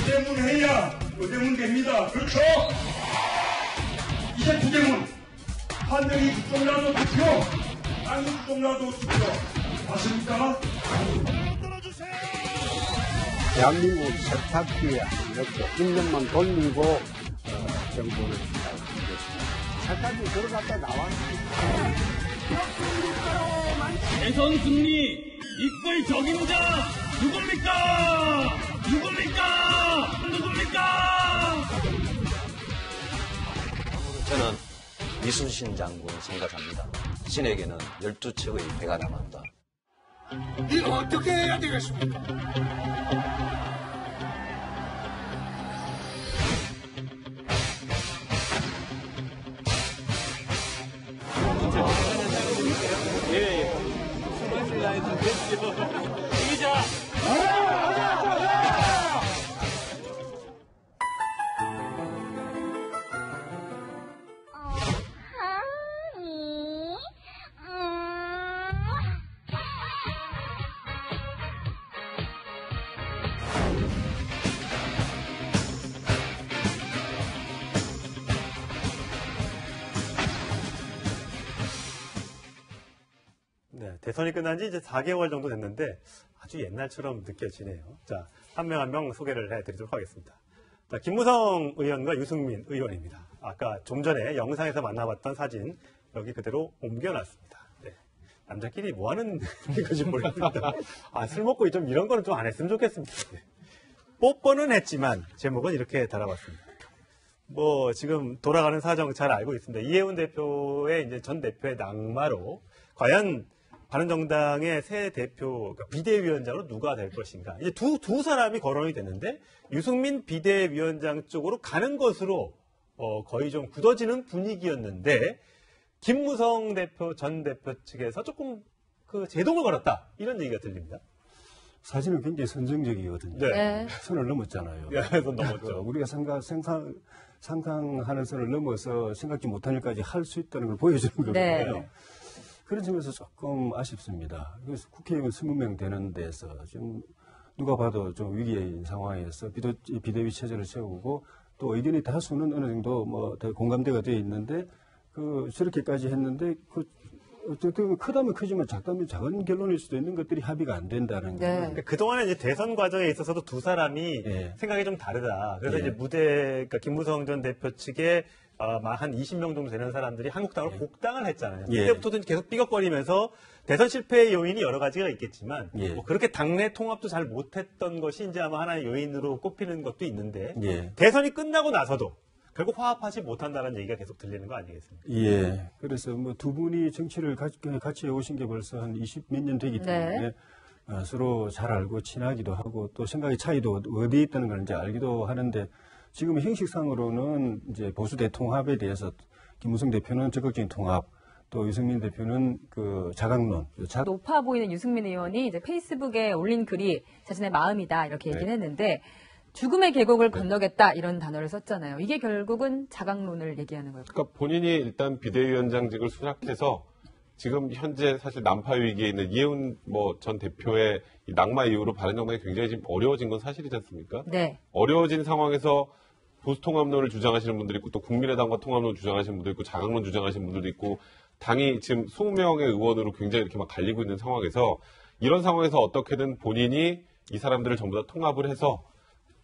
부대문 해야 의대문 됩니다. 그렇죠? 이제 부대문 하늘이 국정라도 투표, 땅이 국정라도 투표. 맞습니까? 대한민국 세탁기에 이렇게 1년만 돌리고 정부를 시작하겠습니다. 세탁기 들어갈 때 나왔습니다. 대선 승리 이끌 적임자 누굽니까? 누굽니까? 누굽니까? 저는 이순신 장군 생각합니다. 신에게는 12척의 배가 남았다. 이거 어떻게 해야 되겠습니까? 네, 대선이 끝난 지 이제 4개월 정도 됐는데 아주 옛날처럼 느껴지네요. 자, 한 명 한 명 소개를 해드리도록 하겠습니다. 자, 김무성 의원과 유승민 의원입니다. 아까 좀 전에 영상에서 만나봤던 사진 여기 그대로 옮겨놨습니다. 네, 남자끼리 뭐 하는 건지 모르겠습니다. 아, 술 먹고 좀 이런 거는 좀 안 했으면 좋겠습니다. 네. 뽀뽀는 했지만 제목은 이렇게 달아봤습니다. 뭐 지금 돌아가는 사정 잘 알고 있습니다. 이해운 대표의 이제 전 대표의 낙마로 과연 바른정당의 새 대표, 그러니까 비대위원장으로 누가 될 것인가. 이제 두 사람이 거론이 됐는데, 유승민 비대위원장 쪽으로 가는 것으로, 거의 좀 굳어지는 분위기였는데, 김무성 대표, 전 대표 측에서 조금 그 제동을 걸었다. 이런 얘기가 들립니다. 사실은 굉장히 선정적이거든요. 네. 선을 넘었잖아요. 네, 선 넘었죠. 우리가 상상하는 선을 넘어서 생각지 못한 일까지 할 수 있다는 걸 보여주는 거거든요. 네. 그런 점에서 조금 아쉽습니다. 그래서 국회의원 20명 되는 데서 지금 누가 봐도 좀 위기의 상황에서 비대위 체제를 세우고 또 의견이 다수는 어느 정도 뭐 공감대가 되어 있는데 저렇게까지 했는데 어쨌든 크다면 크지만 작다면 작은 결론일 수도 있는 것들이 합의가 안 된다는 거예요. 그러니까 그동안에 이제 대선 과정에 있어서도 두 사람이 생각이 좀 다르다. 그래서 이제 그러니까 김무성 전 대표 측에 한 20명 정도 되는 사람들이 한국당으로 복당을 했잖아요. 그때부터도 계속 삐걱거리면서 대선 실패의 요인이 여러 가지가 있겠지만 뭐 그렇게 당내 통합도 잘 못했던 것이 이제 아마 하나의 요인으로 꼽히는 것도 있는데 대선이 끝나고 나서도 결국 화합하지 못한다는 얘기가 계속 들리는 거 아니겠습니까? 예. 그래서 뭐 두 분이 정치를 같이 해오신 게 벌써 한 20몇 년 되기 때문에 서로 잘 알고 친하기도 하고 또 생각의 차이도 어디에 있다는 걸 이제 알기도 하는데 지금 형식상으로는 이제 보수 대통합에 대해서 김무성 대표는 적극적인 통합, 또 유승민 대표는 그 자강론. 높아 보이는 유승민 의원이 이제 페이스북에 올린 글이 자신의 마음이다 이렇게 얘기를 했는데 죽음의 계곡을 건너겠다 이런 단어를 썼잖아요. 이게 결국은 자강론을 얘기하는 걸까요? 그러니까 본인이 일단 비대위원장직을 수락해서 지금 현재 사실 난파 위기에 있는 이해운 전 대표의 이 낙마 이후로 바른정당이 굉장히 지금 어려워진 건 사실이지 않습니까? 네. 어려워진 상황에서 보수 통합론을 주장하시는 분들이 있고 또 국민의당과 통합론 주장하시는 분도 있고 자강론 주장하시는 분들도 있고 당이 지금 20명의 의원으로 굉장히 이렇게 막 갈리고 있는 상황에서 이런 상황에서 어떻게든 본인이 이 사람들을 전부 다 통합을 해서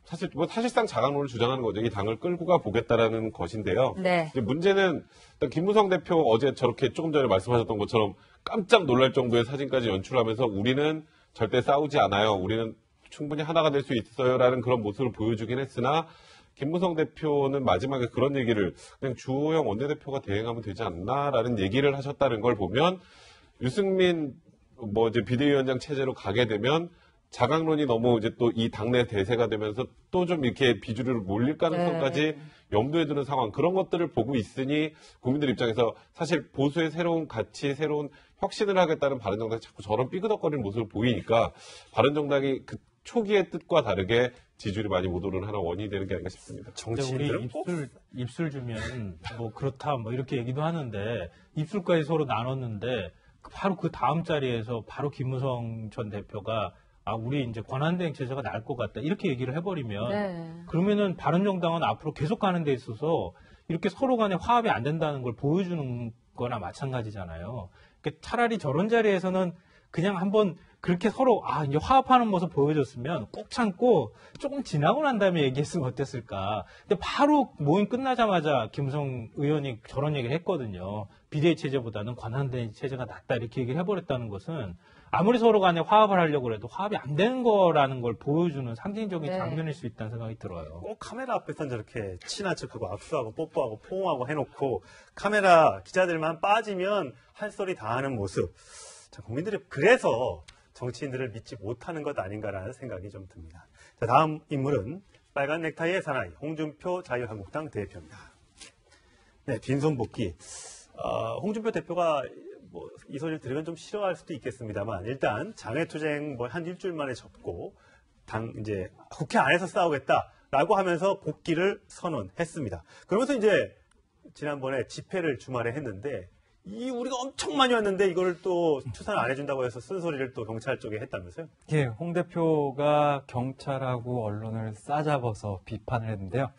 사실상 자강론을 주장하는 거죠. 이 당을 끌고 가 보겠다라는 것인데요. 네. 이제 문제는 일단 김무성 대표 어제 저렇게 조금 전에 말씀하셨던 것처럼 깜짝 놀랄 정도의 사진까지 연출하면서 우리는 절대 싸우지 않아요. 우리는 충분히 하나가 될 수 있어요라는 그런 모습을 보여주긴 했으나 김무성 대표는 마지막에 그런 얘기를 그냥 주호영 원내대표가 대행하면 되지 않나라는 얘기를 하셨다는 걸 보면 유승민 이제 비대위원장 체제로 가게 되면 자강론이 너무 이제 또 이 당내 대세가 되면서 또 좀 이렇게 비주류로 몰릴 가능성까지 염두에 두는 상황 그런 것들을 보고 있으니 국민들 입장에서 사실 보수의 새로운 가치, 새로운 혁신을 하겠다는 바른정당이 자꾸 저런 삐그덕거리는 모습을 보이니까 바른정당이 그 초기의 뜻과 다르게 지지율이 많이 못 오르는 하나 원인이 되는 게 아닌가 싶습니다. 우리 입술 주면 그렇다 이렇게 얘기도 하는데 입술까지 서로 나눴는데 바로 그 다음 자리에서 바로 김무성 전 대표가 우리 이제 권한대행 체제가 나을 것 같다. 이렇게 얘기를 해버리면 네. 그러면은 바른정당은 앞으로 계속 가는 데 있어서 이렇게 서로 간에 화합이 안 된다는 걸 보여주는 거나 마찬가지잖아요. 그러니까 차라리 저런 자리에서는 그냥 한번 그렇게 서로 이제 화합하는 모습 보여줬으면 꾹 참고 조금 지나고 난 다음에 얘기했으면 어땠을까. 근데 바로 모임 끝나자마자 김무성 의원이 저런 얘기를 했거든요. 비대위 체제보다는 권한대행 체제가 낫다 이렇게 얘기를 해버렸다는 것은 아무리 서로 간에 화합을 하려고 해도 화합이 안 되는 거라는 걸 보여주는 상징적인 네. 장면일 수 있다는 생각이 들어요. 꼭 카메라 앞에서 저렇게 친한 척하고 악수하고 뽀뽀하고 포옹하고 해놓고 카메라 기자들만 빠지면 할 소리 다 하는 모습. 자, 국민들이 그래서 정치인들을 믿지 못하는 것 아닌가라는 생각이 좀 듭니다. 자, 다음 인물은 빨간 넥타이의 사나이 홍준표 자유한국당 대표입니다. 네, 빈손 복귀. 홍준표 대표가 이 소리를 들으면 좀 싫어할 수도 있겠습니다만 일단 장외투쟁 한 일주일 만에 접고 이제 국회 안에서 싸우겠다라고 하면서 복귀를 선언했습니다. 그러면서 이제 지난번에 집회를 주말에 했는데 우리가 엄청 많이 왔는데 이걸 또 추산을 안 해준다고 해서 쓴소리를 또 경찰 쪽에 했다면서요? 예, 홍 대표가 경찰하고 언론을 싸잡아서 비판을 했는데요.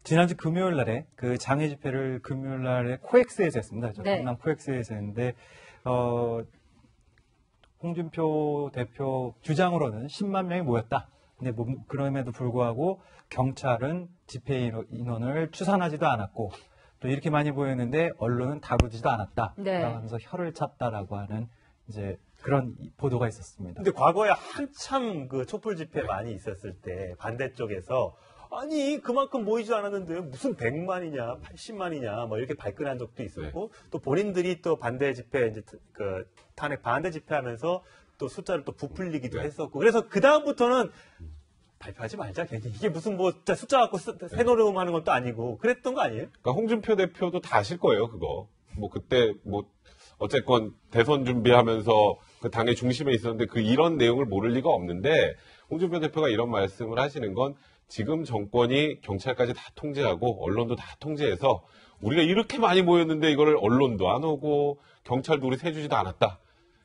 지난주 금요일 날에 그 장애 집회를 금요일 날에 코엑스에서 했습니다. 네. 강남 코엑스에서 했는데, 홍준표 대표 주장으로는 10만 명이 모였다. 근데 그럼에도 불구하고 경찰은 집회 인원을 추산하지도 않았고, 또 이렇게 많이 보였는데 언론은 다루지도 않았다. 네. 하면서 혀를 찼다라고 하는 이제 그런 보도가 있었습니다. 근데 과거에 한참 그 촛불 집회 많이 있었을 때 반대쪽에서 아니 그만큼 모이지 않았는데 무슨 100만이냐 80만이냐 이렇게 발끈한 적도 있었고 또 본인들이 또 반대 집회 이제 그 탄핵 반대 집회하면서 또 숫자를 또 부풀리기도 했었고 그래서 그 다음부터는 발표하지 말자 괜히 이게 무슨 숫자 갖고 새노름하는 것도 아니고 그랬던 거 아니에요? 그러니까 홍준표 대표도 다 아실 거예요 그거. 그때 어쨌건 대선 준비하면서 그 당의 중심에 있었는데 이런 내용을 모를 리가 없는데 홍준표 대표가 이런 말씀을 하시는 건 지금 정권이 경찰까지 다 통제하고 언론도 다 통제해서 우리가 이렇게 많이 모였는데 이거를 언론도 안 오고 경찰도 우리 세주지도 않았다.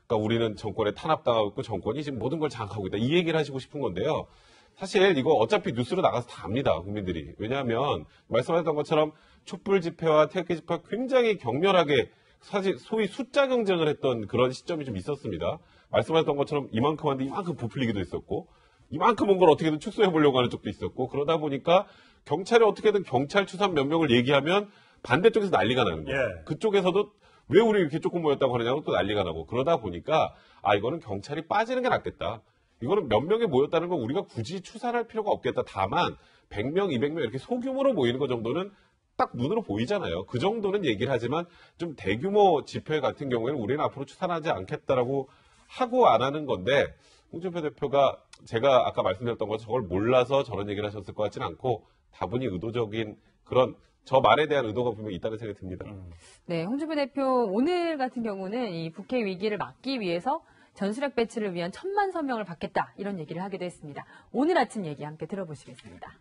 그러니까 우리는 정권에 탄압당하고 있고 정권이 지금 모든 걸 장악하고 있다. 이 얘기를 하시고 싶은 건데요. 사실 이거 어차피 뉴스로 나가서 다 압니다. 국민들이. 왜냐하면 말씀하셨던 것처럼 촛불 집회와 태극기 집회가 굉장히 격렬하게 사실 소위 숫자 경쟁을 했던 그런 시점이 좀 있었습니다. 말씀하셨던 것처럼 이만큼 하는데 이만큼 부풀리기도 했었고 이만큼 온 걸 어떻게든 축소해 보려고 하는 쪽도 있었고 그러다 보니까 경찰이 어떻게든 경찰 추산 몇 명을 얘기하면 반대쪽에서 난리가 나는 거예요. 예. 그쪽에서도 왜 우리 이렇게 조금 모였다고 하느냐고 또 난리가 나고 그러다 보니까 이거는 경찰이 빠지는 게 낫겠다. 이거는 몇 명이 모였다는 건 우리가 굳이 추산할 필요가 없겠다. 다만 100명, 200명 이렇게 소규모로 모이는 것 정도는 딱 눈으로 보이잖아요. 그 정도는 얘기를 하지만 좀 대규모 집회 같은 경우에는 우리는 앞으로 추산하지 않겠다라고 하고 안 하는 건데 홍준표 대표가 제가 아까 말씀드렸던 것처럼 저걸 몰라서 저런 얘기를 하셨을 것 같지는 않고 다분히 의도적인 그런 저 말에 대한 의도가 분명히 있다는 생각이 듭니다. 네, 홍준표 대표 오늘 같은 경우는 이 북핵 위기를 막기 위해서 전술핵 배치를 위한 1000만 서명을 받겠다 이런 얘기를 하기도 했습니다. 오늘 아침 얘기 함께 들어보시겠습니다.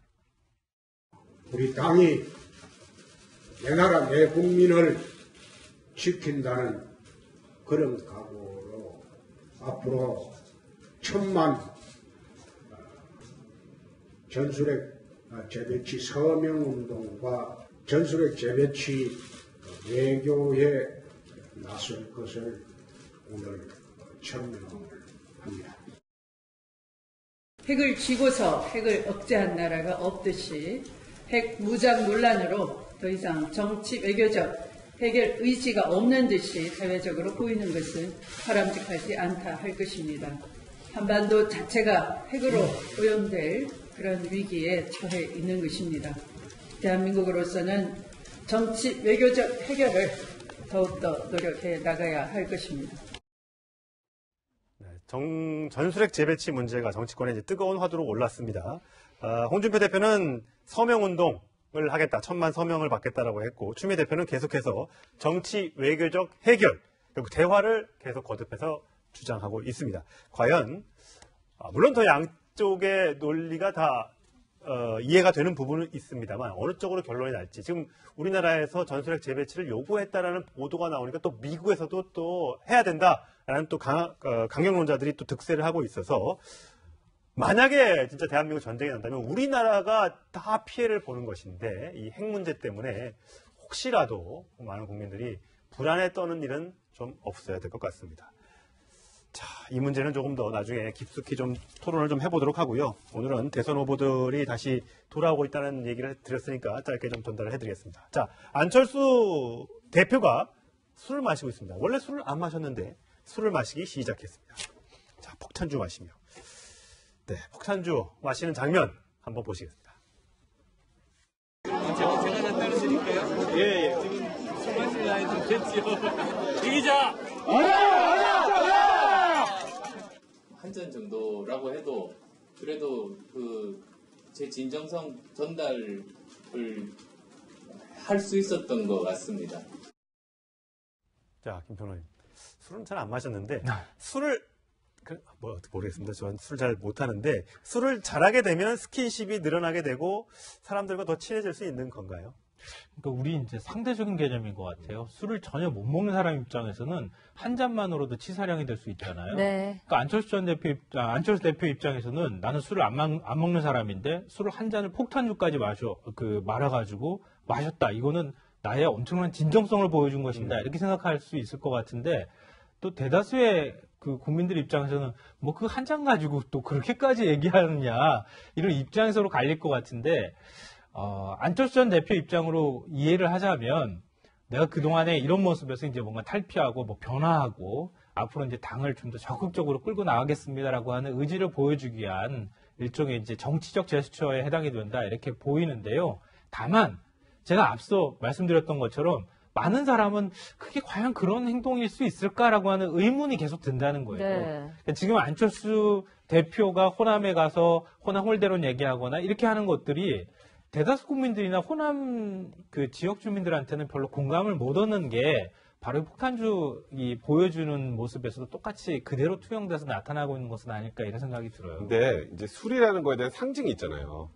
우리 당이 내 나라 내 국민을 지킨다는 그런 각오로 앞으로 1000만 전술핵 재배치 서명운동과 전술핵 재배치 외교에 나설 것을 오늘 천명을 합니다. 핵을 쥐고서 핵을 억제한 나라가 없듯이 핵 무장 논란으로 더 이상 정치 외교적 해결 의지가 없는 듯이 사회적으로 보이는 것은 바람직하지 않다 할 것입니다. 한반도 자체가 핵으로 오염될 그런 위기에 처해 있는 것입니다. 대한민국으로서는 정치 외교적 해결을 더욱더 노력해 나가야 할 것입니다. 전술핵 재배치 문제가 정치권에 이제 뜨거운 화두로 올랐습니다. 홍준표 대표는 서명운동을 하겠다, 1000만 서명을 받겠다라고 했고, 추미애 대표는 계속해서 정치 외교적 해결, 그리고 대화를 계속 거듭해서 주장하고 있습니다. 과연, 물론 더 양쪽의 논리가 다 이해가 되는 부분은 있습니다만 어느 쪽으로 결론이 날지 지금 우리나라에서 전술핵 재배치를 요구했다라는 보도가 나오니까 또 미국에서도 또 해야 된다라는 라는 또 강경론자들이 또 득세를 하고 있어서 만약에 진짜 대한민국 전쟁이 난다면 우리나라가 다 피해를 보는 것인데 이 핵 문제 때문에 혹시라도 많은 국민들이 불안에 떠는 일은 좀 없어야 될 것 같습니다. 자, 이 문제는 조금 더 나중에 깊숙이 좀 토론을 좀 해보도록 하고요. 오늘은 대선 후보들이 다시 돌아오고 있다는 얘기를 드렸으니까 짧게 좀 전달을 해드리겠습니다. 자, 안철수 대표가 술을 마시고 있습니다. 원래 술을 안 마셨는데 술을 마시기 시작했습니다. 자, 폭탄주 마시며. 네, 폭탄주 마시는 장면 한번 보시겠습니다. 제가 하나 따라드릴까요? 예. 지금 술 마실 나이 좀 됐지요. 이 기자! 한 잔 정도라고 해도 그래도 제 진정성 전달을 할 수 있었던 것 같습니다. 자, 김평론님. 술은 잘 안 마셨는데 술을 모르겠습니다. 저는 술 잘 못하는데 술을 잘하게 되면 스킨십이 늘어나게 되고 사람들과 더 친해질 수 있는 건가요? 그러니까 우리 이제 상대적인 개념인 것 같아요. 술을 전혀 못 먹는 사람 입장에서는 한 잔만으로도 치사량이 될 수 있잖아요. 네. 그러니까 안철수 대표 입장에서는 나는 술을 안 먹는 사람인데 술을 한 잔을 폭탄주까지 말아가지고 마셨다. 이거는 나의 엄청난 진정성을 보여준 것이다. 이렇게 생각할 수 있을 것 같은데 또 대다수의 그 국민들 입장에서는 뭐 그 한 잔 가지고 또 그렇게까지 얘기하느냐 이런 입장에서로 갈릴 것 같은데 안철수 전 대표 입장으로 이해를 하자면 내가 그동안에 이런 모습에서 이제 뭔가 탈피하고 뭐 변화하고 앞으로 이제 당을 좀 더 적극적으로 끌고 나가겠습니다라고 하는 의지를 보여주기 위한 일종의 이제 정치적 제스처에 해당이 된다 이렇게 보이는데요. 다만 제가 앞서 말씀드렸던 것처럼 많은 사람은 그게 과연 그런 행동일 수 있을까라고 하는 의문이 계속 든다는 거예요. 네. 그러니까 지금 안철수 대표가 호남에 가서 호남 홀대론 얘기하거나 이렇게 하는 것들이 대다수 국민들이나 호남 그 지역 주민들한테는 별로 공감을 못 얻는 게 바로 폭탄주 보여주는 모습에서도 똑같이 그대로 투영돼서 나타나고 있는 것은 아닐까 이런 생각이 들어요. 근데 이제 술이라는 거에 대한 상징이 있잖아요.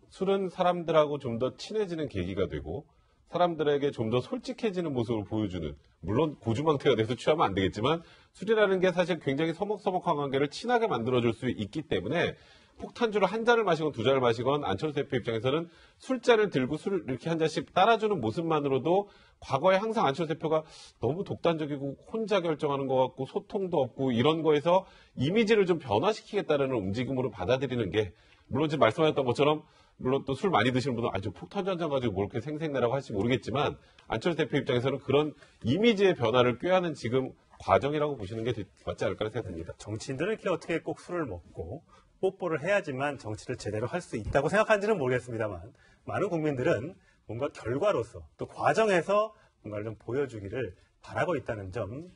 술은 사람들하고 좀 더 친해지는 계기가 되고 사람들에게 좀 더 솔직해지는 모습을 보여주는, 물론 고주망태가 돼서 취하면 안 되겠지만 술이라는 게 사실 굉장히 서먹서먹한 관계를 친하게 만들어줄 수 있기 때문에 폭탄주를 한 잔을 마시건 두 잔을 마시건 안철수 대표 입장에서는 술잔을 들고 술을 이렇게 한 잔씩 따라주는 모습만으로도 과거에 항상 안철수 대표가 너무 독단적이고 혼자 결정하는 것 같고 소통도 없고 이런 거에서 이미지를 좀 변화시키겠다는 움직임으로 받아들이는 게, 물론 지금 말씀하셨던 것처럼 물론 또 술 많이 드시는 분은 아주 폭탄주 한 잔 가지고 뭘 이렇게 생색내라고 할지 모르겠지만 안철수 대표 입장에서는 그런 이미지의 변화를 꾀하는 지금 과정이라고 보시는 게 맞지 않을까 생각됩니다. 정치인들은 이렇게 어떻게 꼭 술을 먹고 뽀뽀를 해야지만 정치를 제대로 할 수 있다고 생각하는지는 모르겠습니다만 많은 국민들은 뭔가 결과로서 또 과정에서 뭔가를 좀 보여주기를 바라고 있다는 점,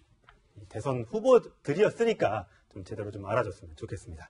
대선 후보들이었으니까 좀 제대로 좀 알아줬으면 좋겠습니다.